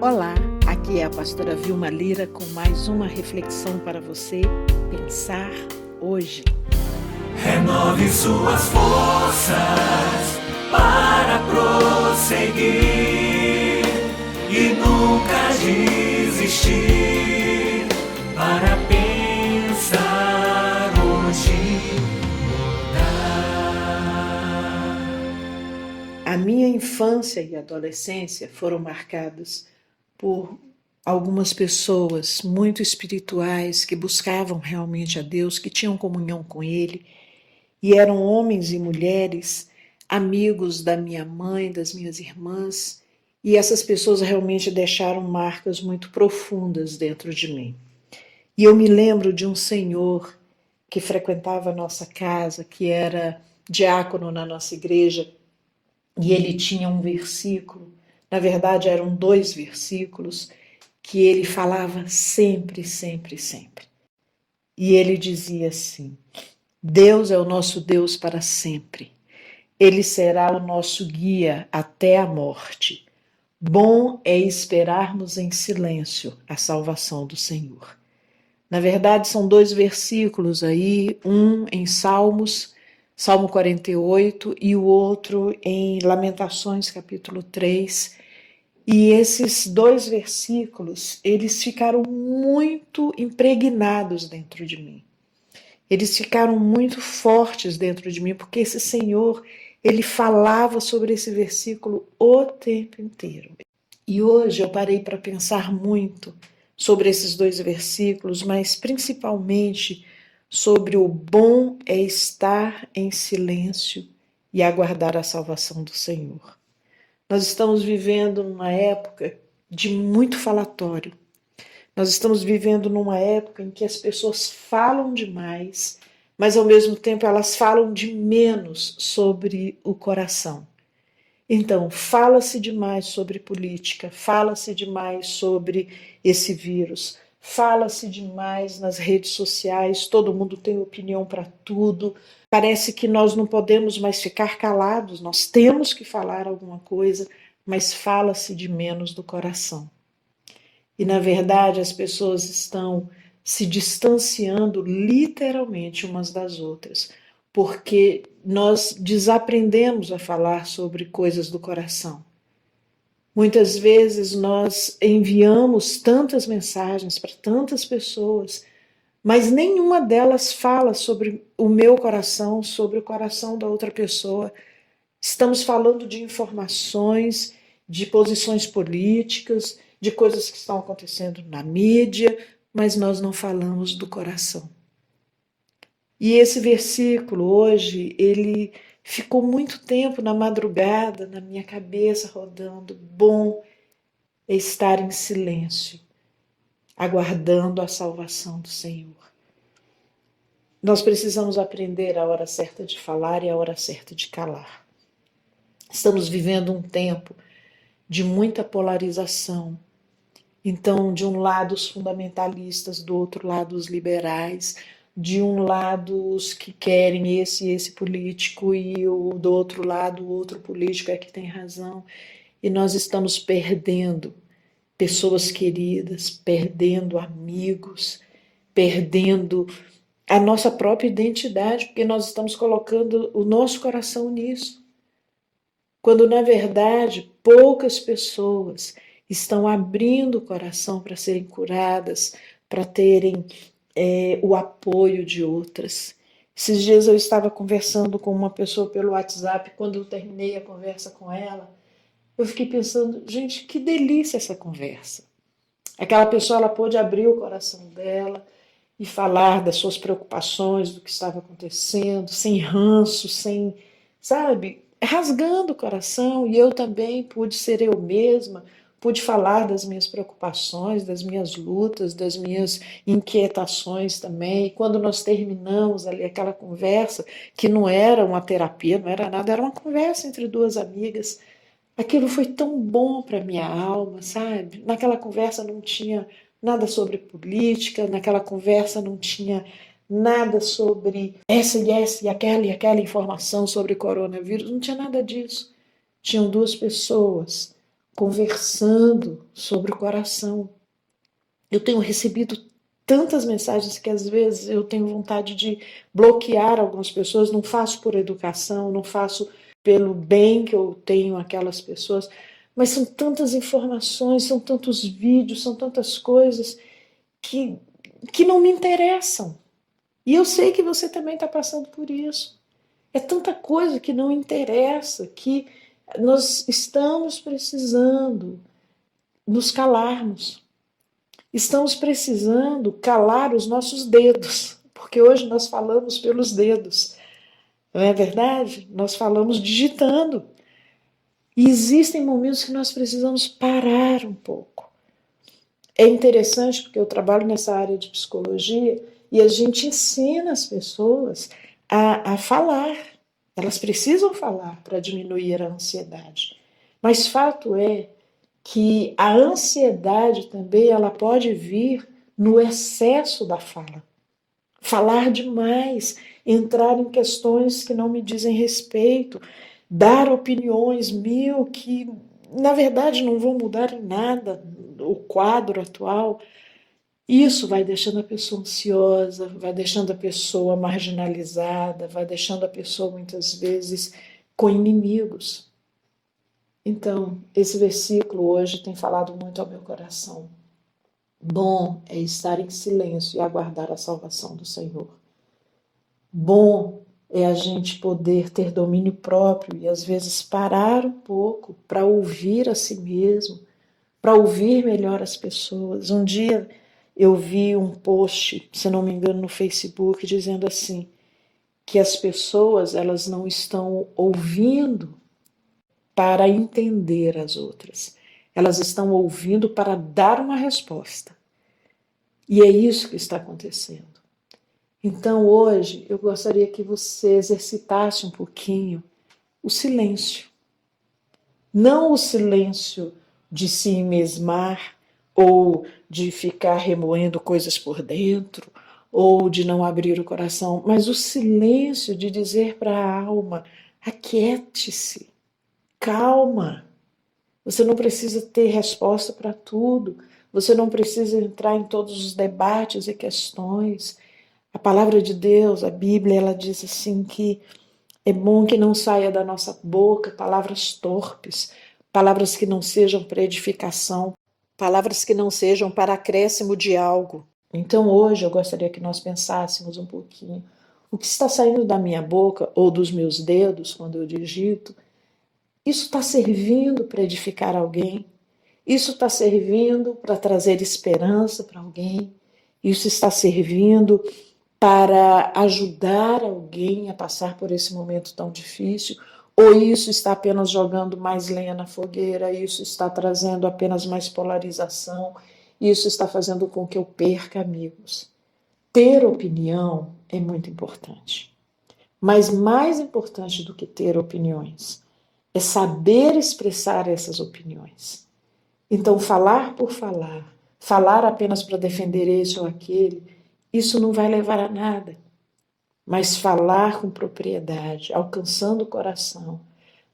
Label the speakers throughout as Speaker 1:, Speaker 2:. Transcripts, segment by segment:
Speaker 1: Olá, aqui é a pastora Vilma Lira com mais uma reflexão para você pensar hoje.
Speaker 2: Renove suas forças para prosseguir e nunca desistir, para pensar hoje mudar.
Speaker 1: A minha infância e adolescência foram marcadas por algumas pessoas muito espirituais que buscavam realmente a Deus, que tinham comunhão com Ele, e eram homens e mulheres, amigos da minha mãe, das minhas irmãs, e essas pessoas realmente deixaram marcas muito profundas dentro de mim. E eu me lembro de um senhor que frequentava a nossa casa, que era diácono na nossa igreja, e ele tinha um versículo, na verdade eram 2 versículos, que ele falava sempre, sempre, sempre. E ele dizia assim: Deus é o nosso Deus para sempre. Ele será o nosso guia até a morte. Bom é esperarmos em silêncio a salvação do Senhor. Na verdade, são 2 versículos aí, um em Salmos, Salmo 48, e o outro em Lamentações, capítulo 3. E esses 2 versículos, eles ficaram muito impregnados dentro de mim. Eles ficaram muito fortes dentro de mim, porque esse Senhor, ele falava sobre esse versículo o tempo inteiro. E hoje eu parei para pensar muito sobre esses 2 versículos, mas principalmente sobre o bom é estar em silêncio e aguardar a salvação do Senhor. Nós estamos vivendo numa época de muito falatório. Nós estamos vivendo numa época em que as pessoas falam demais, mas ao mesmo tempo elas falam de menos sobre o coração. Então, fala-se demais sobre política, fala-se demais sobre esse vírus, fala-se demais nas redes sociais, todo mundo tem opinião para tudo. Parece que nós não podemos mais ficar calados, nós temos que falar alguma coisa, mas fala-se de menos do coração. E, na verdade, as pessoas estão se distanciando literalmente umas das outras, porque nós desaprendemos a falar sobre coisas do coração. Muitas vezes nós enviamos tantas mensagens para tantas pessoas, mas nenhuma delas fala sobre o meu coração, sobre o coração da outra pessoa. Estamos falando de informações, de posições políticas, de coisas que estão acontecendo na mídia, mas nós não falamos do coração. E esse versículo hoje, ele ficou muito tempo na madrugada, na minha cabeça rodando. Bom é estar em silêncio, aguardando a salvação do Senhor. Nós precisamos aprender a hora certa de falar e a hora certa de calar. Estamos vivendo um tempo de muita polarização. Então, de um lado os fundamentalistas, do outro lado os liberais, de um lado os que querem esse político e do outro lado o outro político é que tem razão. E nós estamos perdendo pessoas queridas, perdendo amigos, perdendo a nossa própria identidade, porque nós estamos colocando o nosso coração nisso. Quando, na verdade, poucas pessoas estão abrindo o coração para serem curadas, para terem o apoio de outras. Esses dias eu estava conversando com uma pessoa pelo WhatsApp, quando eu terminei a conversa com ela, eu fiquei pensando, gente, que delícia essa conversa. Aquela pessoa, ela pôde abrir o coração dela e falar das suas preocupações, do que estava acontecendo, sem ranço, sem, sabe, rasgando o coração, e eu também pude ser eu mesma, pude falar das minhas preocupações, das minhas lutas, das minhas inquietações também. E quando nós terminamos ali aquela conversa, que não era uma terapia, não era nada, era uma conversa entre 2 amigas, aquilo foi tão bom para minha alma, sabe? Naquela conversa não tinha nada sobre política, naquela conversa não tinha nada sobre essa e aquela informação sobre coronavírus, não tinha nada disso. Tinham 2 pessoas conversando sobre o coração. Eu tenho recebido tantas mensagens que às vezes eu tenho vontade de bloquear algumas pessoas, não faço por educação, não faço pelo bem que eu tenho aquelas pessoas, mas são tantas informações, são tantos vídeos, são tantas coisas que, que não me interessam. E eu sei que você também está passando por isso. É tanta coisa que não interessa, que nós estamos precisando nos calarmos. Estamos precisando calar os nossos dedos, porque hoje nós falamos pelos dedos, não é verdade? Nós falamos digitando. E existem momentos que nós precisamos parar um pouco. É interessante porque eu trabalho nessa área de psicologia e a gente ensina as pessoas a falar. Elas precisam falar para diminuir a ansiedade. Mas fato é que a ansiedade também ela pode vir no excesso da fala. Falar demais, entrar em questões que não me dizem respeito, dar opiniões mil que, na verdade, não vão mudar em nada o quadro atual. Isso vai deixando a pessoa ansiosa, vai deixando a pessoa marginalizada, vai deixando a pessoa, muitas vezes, com inimigos. Então, esse versículo hoje tem falado muito ao meu coração. Bom é estar em silêncio e aguardar a salvação do Senhor. Bom é a gente poder ter domínio próprio e às vezes parar um pouco para ouvir a si mesmo, para ouvir melhor as pessoas. Um dia eu vi um post, se não me engano, no Facebook, dizendo assim, que as pessoas elas não estão ouvindo para entender as outras. Elas estão ouvindo para dar uma resposta. E é isso que está acontecendo. Então, hoje, eu gostaria que você exercitasse um pouquinho o silêncio. Não o silêncio de se mesmar, ou de ficar remoendo coisas por dentro, ou de não abrir o coração, mas o silêncio de dizer para a alma, aquiete-se. Calma, você não precisa ter resposta para tudo, você não precisa entrar em todos os debates e questões. A palavra de Deus, a Bíblia, ela diz assim que é bom que não saia da nossa boca palavras torpes, palavras que não sejam para edificação, palavras que não sejam para acréscimo de algo. Então hoje eu gostaria que nós pensássemos um pouquinho, o que está saindo da minha boca ou dos meus dedos quando eu digito, isso está servindo para edificar alguém? Isso está servindo para trazer esperança para alguém? Isso está servindo para ajudar alguém a passar por esse momento tão difícil? Ou isso está apenas jogando mais lenha na fogueira? Isso está trazendo apenas mais polarização? Isso está fazendo com que eu perca amigos? Ter opinião é muito importante. Mas mais importante do que ter opiniões é saber expressar essas opiniões. Então, falar por falar, falar apenas para defender esse ou aquele, isso não vai levar a nada. Mas falar com propriedade, alcançando o coração,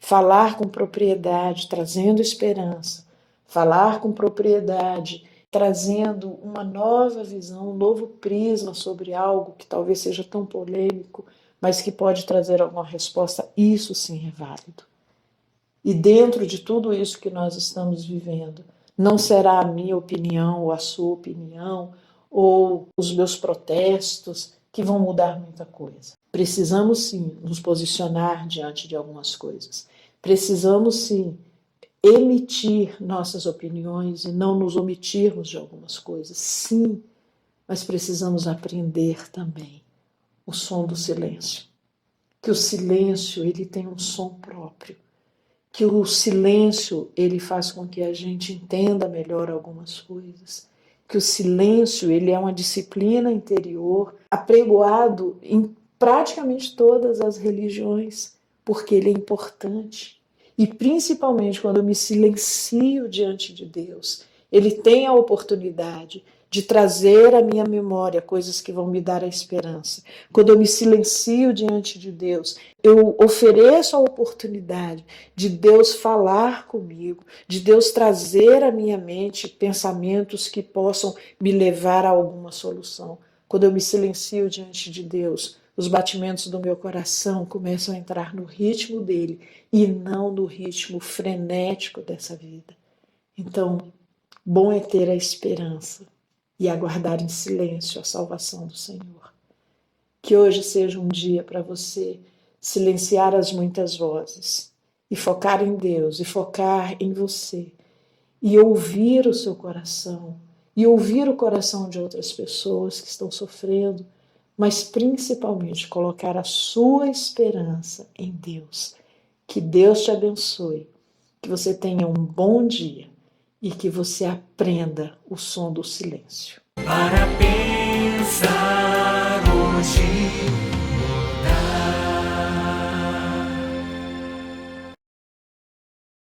Speaker 1: falar com propriedade, trazendo esperança, falar com propriedade, trazendo uma nova visão, um novo prisma sobre algo que talvez seja tão polêmico, mas que pode trazer alguma resposta, isso sim é válido. E dentro de tudo isso que nós estamos vivendo, não será a minha opinião ou a sua opinião ou os meus protestos que vão mudar muita coisa. Precisamos sim nos posicionar diante de algumas coisas. Precisamos sim emitir nossas opiniões e não nos omitirmos de algumas coisas. Sim, mas precisamos aprender também o som do silêncio. Que o silêncio ele tem um som próprio. Que o silêncio ele faz com que a gente entenda melhor algumas coisas, que o silêncio ele é uma disciplina interior apregoado em praticamente todas as religiões, porque ele é importante. E principalmente quando eu me silencio diante de Deus, ele tem a oportunidade de trazer à minha memória coisas que vão me dar a esperança. Quando eu me silencio diante de Deus, eu ofereço a oportunidade de Deus falar comigo, de Deus trazer à minha mente pensamentos que possam me levar a alguma solução. Quando eu me silencio diante de Deus, os batimentos do meu coração começam a entrar no ritmo dele e não no ritmo frenético dessa vida. Então, bom é ter a esperança e aguardar em silêncio a salvação do Senhor. Que hoje seja um dia para você silenciar as muitas vozes e focar em Deus, e focar em você, e ouvir o seu coração, e ouvir o coração de outras pessoas que estão sofrendo, mas principalmente colocar a sua esperança em Deus. Que Deus te abençoe, que você tenha um bom dia e que você aprenda o som do silêncio.
Speaker 2: Para pensar hoje.